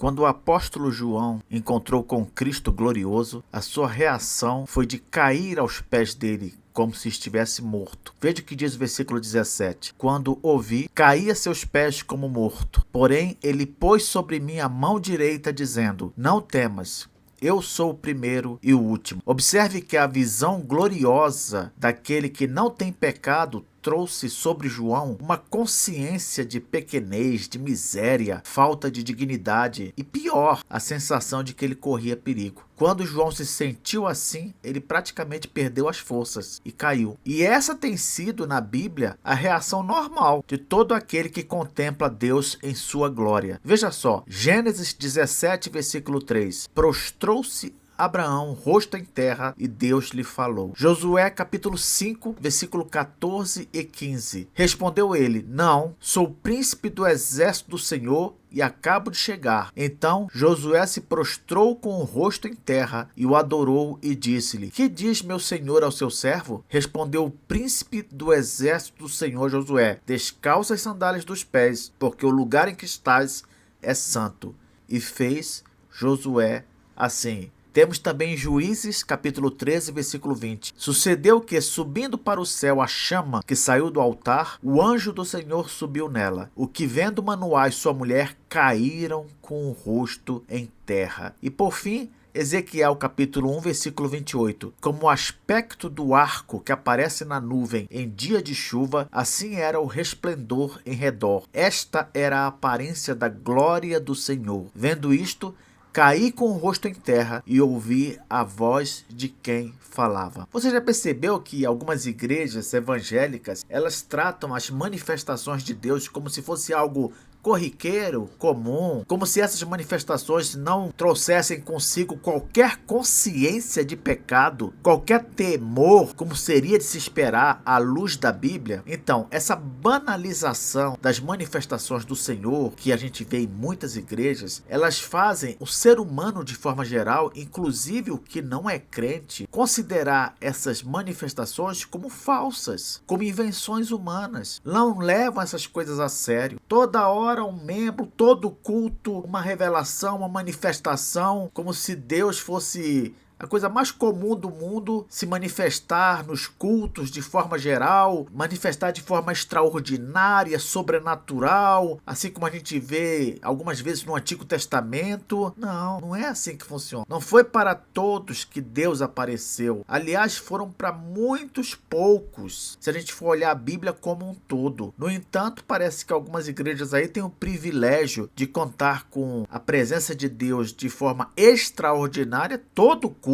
Quando o apóstolo João encontrou com Cristo glorioso, a sua reação foi de cair aos pés dele, como se estivesse morto. Veja o que diz o versículo 17. Quando o vi, caí a seus pés como morto. Porém, ele pôs sobre mim a mão direita, dizendo: não temas. Eu sou o primeiro e o último. Observe que a visão gloriosa daquele que não tem pecado trouxe sobre João uma consciência de pequenez, de miséria, falta de dignidade e, pior, a sensação de que ele corria perigo. Quando João se sentiu assim, ele praticamente perdeu as forças e caiu. E essa tem sido, na Bíblia, a reação normal de todo aquele que contempla Deus em sua glória. Veja só, Gênesis 17, versículo 3. Prostrou-se Abraão, rosto em terra, e Deus lhe falou. Josué capítulo 5, versículo 14 e 15. Respondeu ele: não, sou príncipe do exército do Senhor e acabo de chegar. Então Josué se prostrou com o rosto em terra e o adorou e disse-lhe: que diz meu senhor ao seu servo? Respondeu o príncipe do exército do Senhor Josué: descalça as sandálias dos pés, porque o lugar em que estás é santo. E fez Josué assim. Temos também Juízes, capítulo 13, versículo 20. Sucedeu que, subindo para o céu a chama que saiu do altar, o anjo do Senhor subiu nela. O que vendo Manoá e sua mulher caíram com o rosto em terra. E por fim, Ezequiel capítulo 1, versículo 28. Como o aspecto do arco que aparece na nuvem em dia de chuva, assim era o resplendor em redor. Esta era a aparência da glória do Senhor. Vendo isto, caí com o rosto em terra e ouvi a voz de quem falava. Você já percebeu que algumas igrejas evangélicas, elas tratam as manifestações de Deus como se fosse algo corriqueiro, comum, como se essas manifestações não trouxessem consigo qualquer consciência de pecado, qualquer temor, como seria de se esperar à luz da Bíblia? Então, essa banalização das manifestações do Senhor, que a gente vê em muitas igrejas, elas fazem o ser humano de forma geral, inclusive o que não é crente, considerar essas manifestações como falsas, como invenções humanas. Não levam essas coisas a sério. Toda hora um membro, todo culto, uma revelação, uma manifestação, como se Deus fosse a coisa mais comum do mundo, se manifestar nos cultos de forma geral, manifestar de forma extraordinária, sobrenatural, assim como a gente vê algumas vezes no Antigo Testamento. Não, não é assim que funciona. Não foi para todos que Deus apareceu. Aliás, foram para muitos poucos, se a gente for olhar a Bíblia como um todo. No entanto, parece que algumas igrejas aí têm o privilégio de contar com a presença de Deus de forma extraordinária todo culto.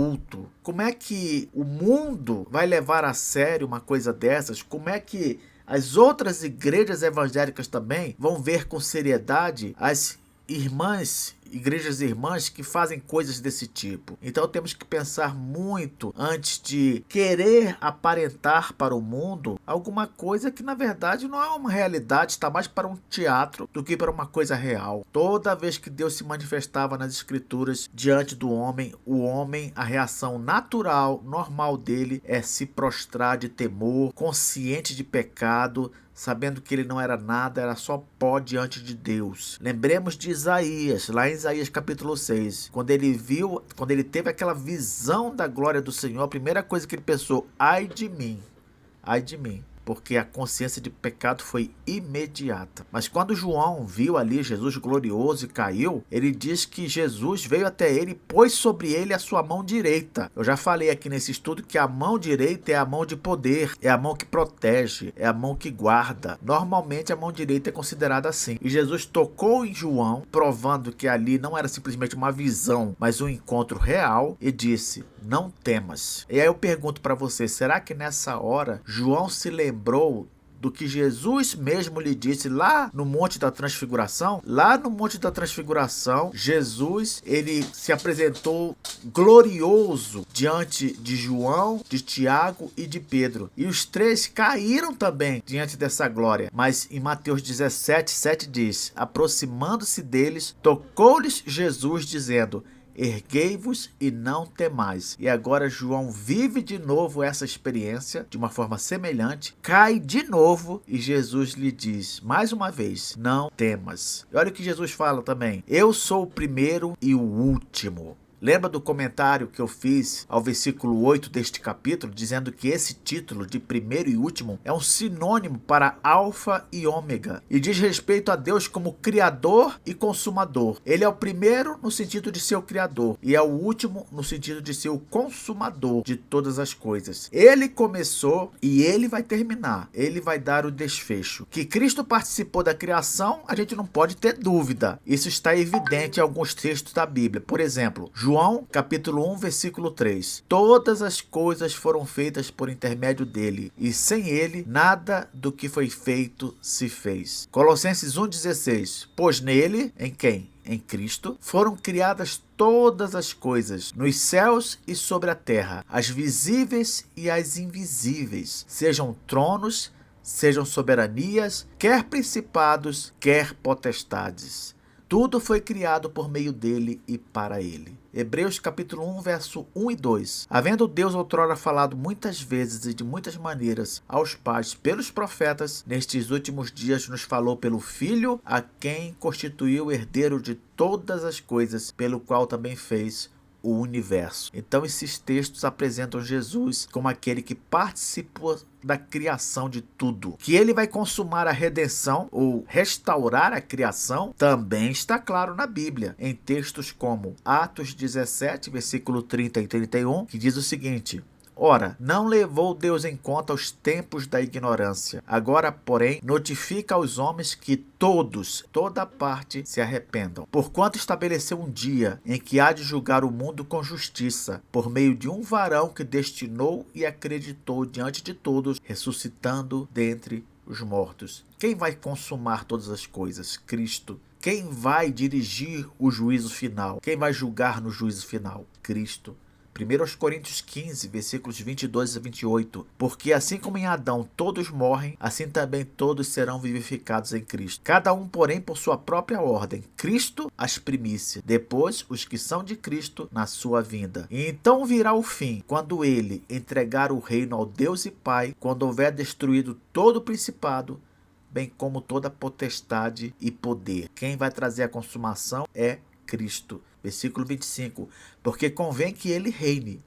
Como é que o mundo vai levar a sério uma coisa dessas? Como é que as outras igrejas evangélicas também vão ver com seriedade as igrejas irmãs que fazem coisas desse tipo? Então temos que pensar muito antes de querer aparentar para o mundo alguma coisa que na verdade não é uma realidade, está mais para um teatro do que para uma coisa real. Toda vez que Deus se manifestava nas escrituras diante do homem, a reação natural, normal dele é se prostrar de temor, consciente de pecado, sabendo que ele não era nada, era só pó diante de Deus. Lembremos de Isaías, lá em Isaías capítulo 6, quando ele teve aquela visão da glória do Senhor, a primeira coisa que ele pensou: ai de mim, porque a consciência de pecado foi imediata. Mas quando João viu ali Jesus glorioso e caiu, ele diz que Jesus veio até ele e pôs sobre ele a sua mão direita. Eu já falei aqui nesse estudo que a mão direita é a mão de poder, é a mão que protege, é a mão que guarda. Normalmente a mão direita é considerada assim. E Jesus tocou em João, provando que ali não era simplesmente uma visão, mas um encontro real, e disse: não temas. E aí eu pergunto para você, será que nessa hora João se lembrou do que Jesus mesmo lhe disse lá no Monte da Transfiguração? Lá no Monte da Transfiguração, Jesus, ele se apresentou glorioso diante de João, de Tiago e de Pedro. E os três caíram também diante dessa glória. Mas em Mateus 17, 7 diz: aproximando-se deles, tocou-lhes Jesus, dizendo: erguei-vos e não temais. E agora João vive de novo essa experiência de uma forma semelhante, cai de novo e Jesus lhe diz, mais uma vez, não temas. E olha o que Jesus fala também, eu sou o primeiro e o último. Lembra do comentário que eu fiz ao versículo 8 deste capítulo, dizendo que esse título de primeiro e último é um sinônimo para alfa e ômega e diz respeito a Deus como criador e consumador. Ele é o primeiro no sentido de ser o criador e é o último no sentido de ser o consumador de todas as coisas. Ele começou e ele vai terminar, ele vai dar o desfecho. Que Cristo participou da criação, a gente não pode ter dúvida. Isso está evidente em alguns textos da Bíblia. Por exemplo, João, capítulo 1, versículo 3. Todas as coisas foram feitas por intermédio dele, e sem ele, nada do que foi feito se fez. Colossenses 1,16. Pois nele, em quem? Em Cristo, foram criadas todas as coisas, nos céus e sobre a terra, as visíveis e as invisíveis, sejam tronos, sejam soberanias, quer principados, quer potestades. Tudo foi criado por meio dele e para ele. Hebreus capítulo 1, verso 1 e 2. Havendo Deus outrora falado muitas vezes e de muitas maneiras aos pais pelos profetas, nestes últimos dias nos falou pelo Filho, a quem constituiu o herdeiro de todas as coisas, pelo qual também fez o universo. Então esses textos apresentam Jesus como aquele que participou da criação de tudo. Que ele vai consumar a redenção ou restaurar a criação também está claro na Bíblia, em textos como Atos 17, versículo 30 e 31, que diz o seguinte: ora, não levou Deus em conta os tempos da ignorância. Agora, porém, notifica aos homens que toda parte se arrependam. Porquanto estabeleceu um dia em que há de julgar o mundo com justiça, por meio de um varão que destinou e acreditou diante de todos, ressuscitando dentre os mortos. Quem vai consumar todas as coisas? Cristo. Quem vai dirigir o juízo final? Quem vai julgar no juízo final? Cristo. 1 Coríntios 15, versículos 22 a 28. Porque assim como em Adão todos morrem, assim também todos serão vivificados em Cristo. Cada um, porém, por sua própria ordem. Cristo, as primícias. Depois, os que são de Cristo, na sua vinda. E então virá o fim, quando ele entregar o reino ao Deus e Pai, quando houver destruído todo o principado, bem como toda potestade e poder. Quem vai trazer a consumação é Cristo. Versículo 25. Porque convém que ele reine,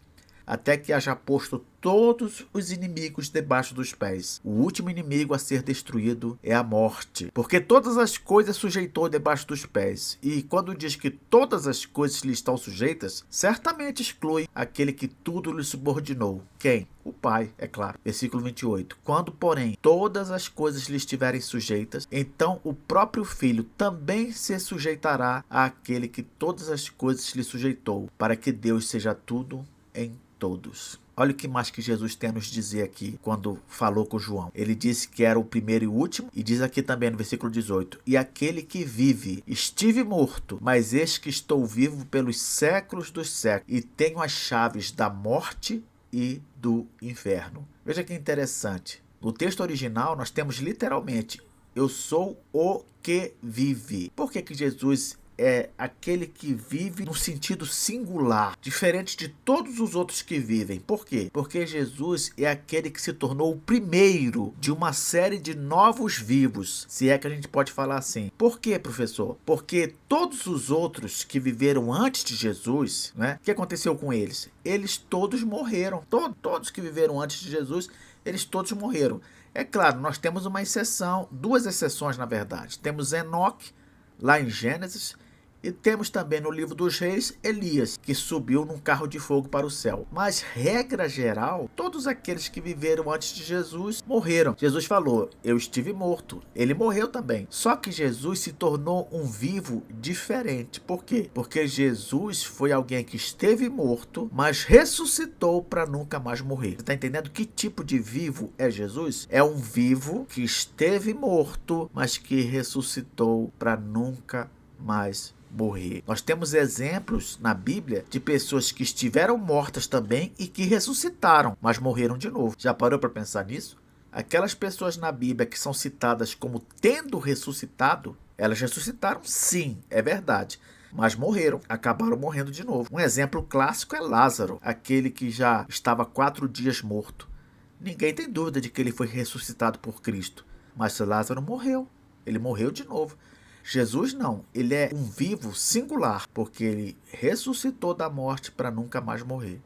até que haja posto todos os inimigos debaixo dos pés. O último inimigo a ser destruído é a morte. Porque todas as coisas sujeitou debaixo dos pés. E quando diz que todas as coisas lhe estão sujeitas, certamente exclui aquele que tudo lhe subordinou. Quem? O Pai, é claro. Versículo 28. Quando, porém, todas as coisas lhe estiverem sujeitas, então o próprio Filho também se sujeitará àquele que todas as coisas lhe sujeitou, para que Deus seja tudo em todos. Olha o que mais que Jesus tem a nos dizer aqui quando falou com João. Ele disse que era o primeiro e o último, e diz aqui também no versículo 18: e aquele que vive, estive morto, mas eis que estou vivo pelos séculos dos séculos, e tenho as chaves da morte e do inferno. Veja que interessante. No texto original nós temos literalmente: eu sou o que vive. Por que Jesus é aquele que vive no sentido singular, diferente de todos os outros que vivem? Por quê? Porque Jesus é aquele que se tornou o primeiro de uma série de novos vivos, se é que a gente pode falar assim. Por quê, professor? Porque todos os outros que viveram antes de Jesus, né? O que aconteceu com eles? Eles todos morreram. Todos que viveram antes de Jesus, eles todos morreram. É claro, nós temos uma exceção, duas exceções na verdade. Temos Enoque, lá em Gênesis, e temos também no livro dos reis Elias, que subiu num carro de fogo para o céu. Mas, regra geral, todos aqueles que viveram antes de Jesus morreram. Jesus falou: eu estive morto. Ele morreu também. Só que Jesus se tornou um vivo diferente. Por quê? Porque Jesus foi alguém que esteve morto, mas ressuscitou para nunca mais morrer. Você está entendendo que tipo de vivo é Jesus? É um vivo que esteve morto, mas que ressuscitou para nunca mais morrer. Nós temos exemplos na Bíblia de pessoas que estiveram mortas também e que ressuscitaram, mas morreram de novo. Já parou para pensar nisso? Aquelas pessoas na Bíblia que são citadas como tendo ressuscitado, elas ressuscitaram sim, é verdade. mas morreram, acabaram morrendo de novo. Um exemplo clássico é Lázaro, aquele que já estava 4 dias morto. Ninguém tem dúvida de que ele foi ressuscitado por Cristo, mas Lázaro morreu, ele morreu de novo. Jesus não, ele é um vivo singular, porque ele ressuscitou da morte para nunca mais morrer.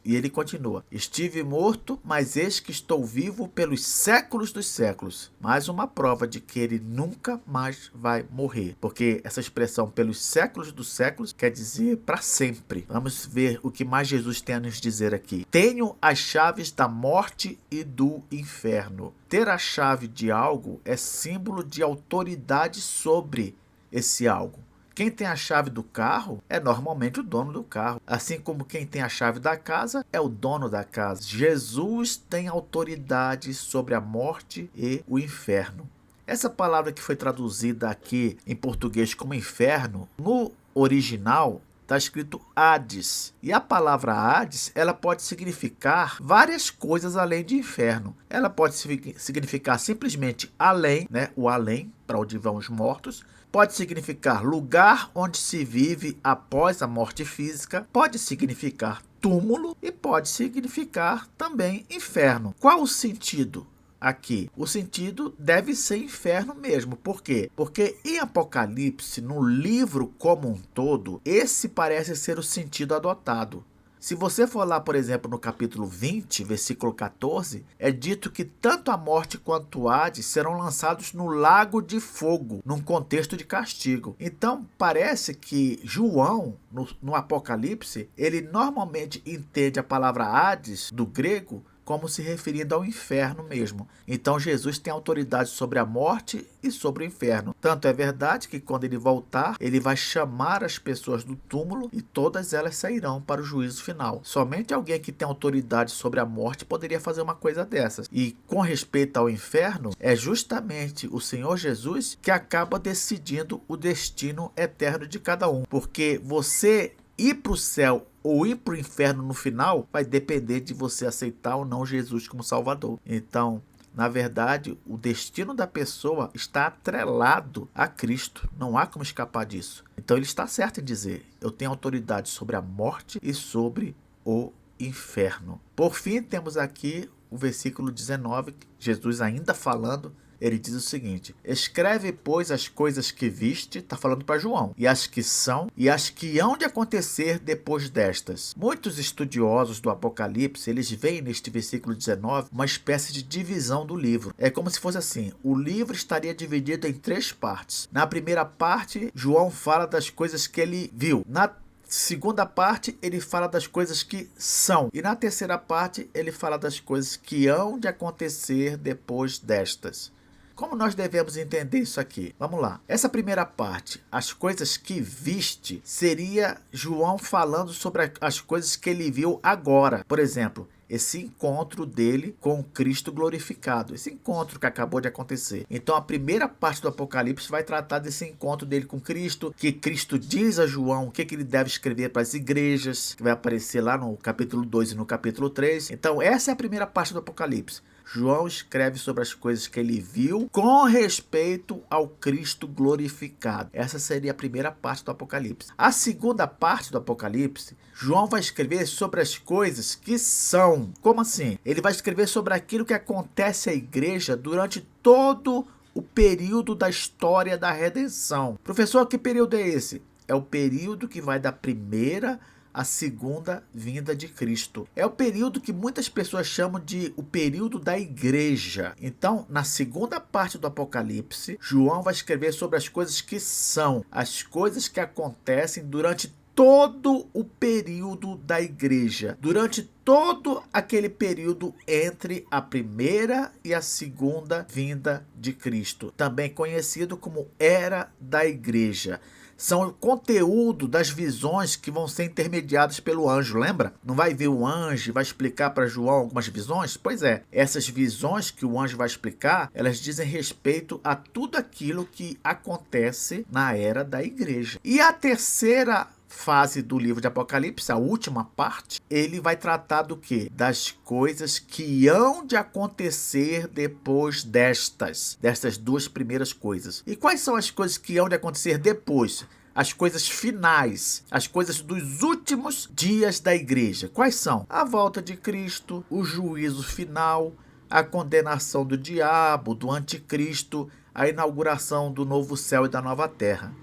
E ele continua: estive morto, mas eis que estou vivo pelos séculos dos séculos. Mais uma prova de que ele nunca mais vai morrer. Porque essa expressão pelos séculos dos séculos quer dizer para sempre. Vamos ver o que mais Jesus tem a nos dizer aqui. Tenho as chaves da morte e do inferno. Ter a chave de algo é símbolo de autoridade sobre esse algo. Quem tem a chave do carro é normalmente o dono do carro. Assim como quem tem a chave da casa é o dono da casa. Jesus tem autoridade sobre a morte e o inferno. Essa palavra que foi traduzida aqui em português como inferno, no original está escrito Hades. E a palavra Hades, ela pode significar várias coisas além de inferno. Ela pode significar simplesmente além, né? O além, para onde vão os mortos. Pode significar lugar onde se vive após a morte física, pode significar túmulo e pode significar também inferno. Qual o sentido aqui? O sentido deve ser inferno mesmo. Por quê? Porque em Apocalipse, no livro como um todo, esse parece ser o sentido adotado. Se você for lá, por exemplo, no capítulo 20, versículo 14, é dito que tanto a morte quanto o Hades serão lançados no lago de fogo, num contexto de castigo. Então, parece que João, no Apocalipse, ele normalmente entende a palavra Hades, do grego, como se referindo ao inferno mesmo. Então Jesus tem autoridade sobre a morte e sobre o inferno. Tanto é verdade que quando ele voltar, ele vai chamar as pessoas do túmulo e todas elas sairão para o juízo final. Somente alguém que tem autoridade sobre a morte poderia fazer uma coisa dessas. E com respeito ao inferno, é justamente o Senhor Jesus que acaba decidindo o destino eterno de cada um. Porque você ir para o céu ou ir para o inferno no final vai depender de você aceitar ou não Jesus como Salvador. Então, na verdade, o destino da pessoa está atrelado a Cristo. Não há como escapar disso. Então ele está certo em dizer: eu tenho autoridade sobre a morte e sobre o inferno. Por fim, temos aqui o versículo 19, Jesus ainda falando. Ele diz o seguinte: escreve, pois, as coisas que viste, está falando para João, e as que são, e as que hão de acontecer depois destas. Muitos estudiosos do Apocalipse, eles veem neste versículo 19 uma espécie de divisão do livro. É como se fosse assim: o livro estaria dividido em 3 partes. Na primeira parte, João fala das coisas que ele viu. Na segunda parte, ele fala das coisas que são. E na terceira parte, ele fala das coisas que hão de acontecer depois destas. Como nós devemos entender isso aqui? Vamos lá. Essa primeira parte, as coisas que viste, seria João falando sobre as coisas que ele viu agora. Por exemplo, esse encontro dele com Cristo glorificado. Esse encontro que acabou de acontecer. Então a primeira parte do Apocalipse vai tratar desse encontro dele com Cristo, que Cristo diz a João o que ele deve escrever para as igrejas, que vai aparecer lá no capítulo 2 e no capítulo 3. Então essa é a primeira parte do Apocalipse. João escreve sobre as coisas que ele viu com respeito ao Cristo glorificado. Essa seria a primeira parte do Apocalipse. A segunda parte do Apocalipse, João vai escrever sobre as coisas que são. Como assim? Ele vai escrever sobre aquilo que acontece à igreja durante todo o período da história da redenção. Professor, que período é esse? É o período que vai da primeira a segunda vinda de Cristo. É o período que muitas pessoas chamam de o período da igreja. Então, na segunda parte do Apocalipse, João vai escrever sobre as coisas que são, as coisas que acontecem durante todo o período da igreja, durante todo aquele período entre a primeira e a segunda vinda de Cristo, também conhecido como Era da Igreja. São o conteúdo das visões que vão ser intermediadas pelo anjo, lembra? Não vai vir o anjo e vai explicar para João algumas visões? Pois é, essas visões que o anjo vai explicar, elas dizem respeito a tudo aquilo que acontece na era da igreja. E a terceira fase do livro de Apocalipse, a última parte, ele vai tratar do quê? Das coisas que hão de acontecer depois destas 2 primeiras coisas. E quais são as coisas que hão de acontecer depois? as coisas finais, as coisas dos últimos dias da igreja. Quais são? A volta de Cristo, o juízo final, a condenação do diabo, do anticristo, a inauguração do novo céu e da nova terra.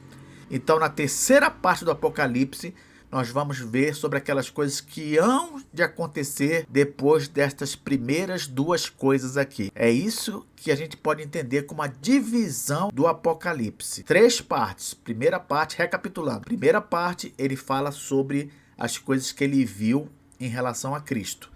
Então, na terceira parte do Apocalipse, nós vamos ver sobre aquelas coisas que hão de acontecer depois destas primeiras duas coisas aqui. É isso que a gente pode entender como a divisão do Apocalipse. 3 partes. Primeira parte, recapitulando. Primeira parte, ele fala sobre as coisas que ele viu em relação a Cristo.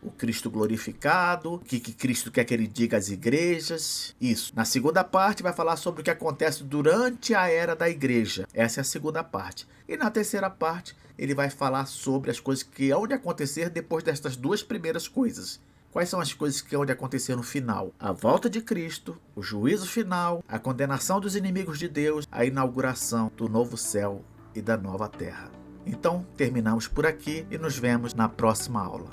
O Cristo glorificado, o que Cristo quer que ele diga às igrejas, isso. Na segunda parte vai falar sobre o que acontece durante a era da igreja. Essa é a segunda parte. E na terceira parte ele vai falar sobre as coisas que hão de acontecer depois destas duas primeiras coisas. Quais são as coisas que hão de acontecer no final? A volta de Cristo, o juízo final, a condenação dos inimigos de Deus, a inauguração do novo céu e da nova terra. Então terminamos por aqui e nos vemos na próxima aula.